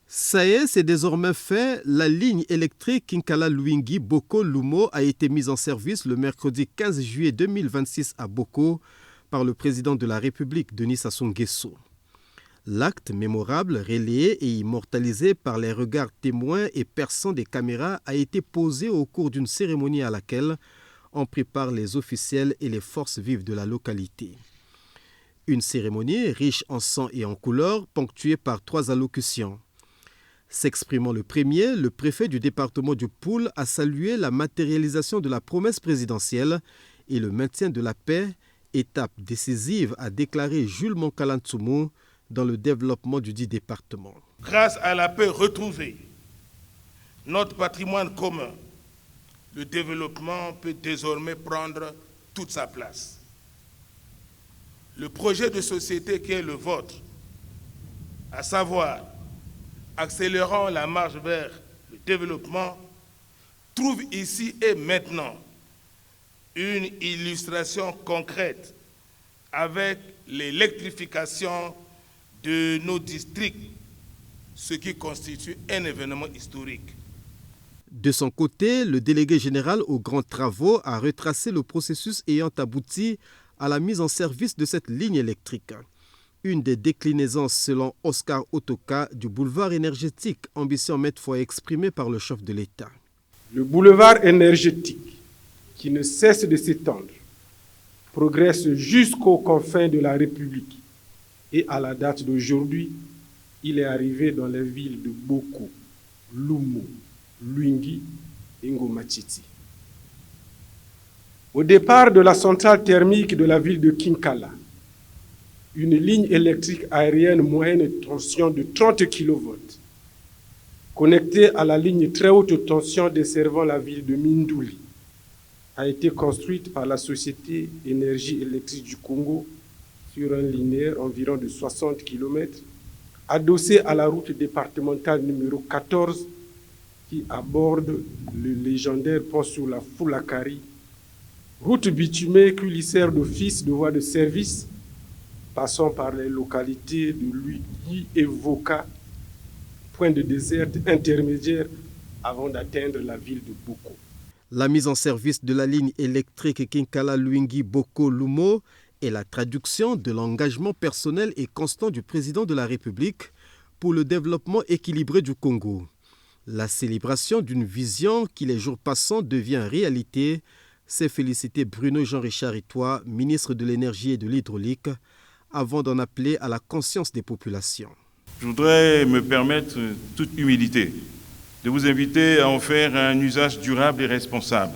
Ça y est, c'est désormais fait. La ligne électrique Kinkala-Luingi-Boko-Lumo a été mise en service le mercredi 15 juillet 2026 à Boko par le président de la République, Denis Sassou Nguesso. L'acte mémorable, relayé et immortalisé par les regards témoins et perçants des caméras, a été posé au cours d'une cérémonie à laquelle on prépare les officiels et les forces vives de la localité. Une cérémonie riche en sang et en couleurs, ponctuée par 3 allocutions. S'exprimant le premier, le préfet du département du Poul a salué la matérialisation de la promesse présidentielle et le maintien de la paix, étape décisive, a déclaré Jules Monkala-Ntsoumou dans le développement du dit département. Grâce à la paix retrouvée, notre patrimoine commun, le développement peut désormais prendre toute sa place. Le projet de société qui est le vôtre, à savoir accélérant la marche vers le développement, trouve ici et maintenant une illustration concrète avec l'électrification de nos districts, ce qui constitue un événement historique. De son côté, le délégué général aux grands travaux a retracé le processus ayant abouti à la mise en service de cette ligne électrique. Une des déclinaisons, selon Oscar Otoka, du boulevard énergétique, ambition maintes fois exprimée par le chef de l'État. Le boulevard énergétique, qui ne cesse de s'étendre, progresse jusqu'aux confins de la République. Et à la date d'aujourd'hui, il est arrivé dans les villes de Boko, Lumo, Luingi et Ngomatiti. Au départ de la centrale thermique de la ville de Kinkala, une ligne électrique aérienne moyenne tension de 30 kV, connectée à la ligne très haute tension desservant la ville de Mindouli, a été construite par la Société Énergie électrique du Congo sur un linéaire environ de 60 km, adossé à la route départementale numéro 14 qui aborde le légendaire pont sur la Foulakari, route bitumée qui lui sert d'office de voie de service, passant par les localités de Luigi et Voka, point de désert intermédiaire avant d'atteindre la ville de Boko. La mise en service de la ligne électrique Kinkala-Luingi-Boko-Lumo est la traduction de l'engagement personnel et constant du président de la République pour le développement équilibré du Congo. La célébration d'une vision qui, les jours passants, devient réalité, s'est félicité Bruno Jean-Richard Itoie, ministre de l'Énergie et de l'Hydraulique, avant d'en appeler à la conscience des populations. Je voudrais me permettre toute humilité de vous inviter à en faire un usage durable et responsable,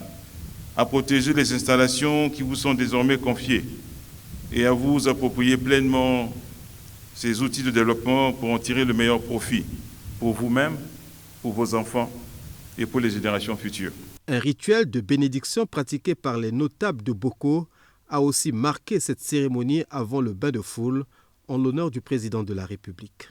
à protéger les installations qui vous sont désormais confiées et à vous approprier pleinement ces outils de développement pour en tirer le meilleur profit pour vous-même, pour vos enfants et pour les générations futures. Un rituel de bénédiction pratiqué par les notables de Boko a aussi marqué cette cérémonie avant le bain de foule en l'honneur du président de la République.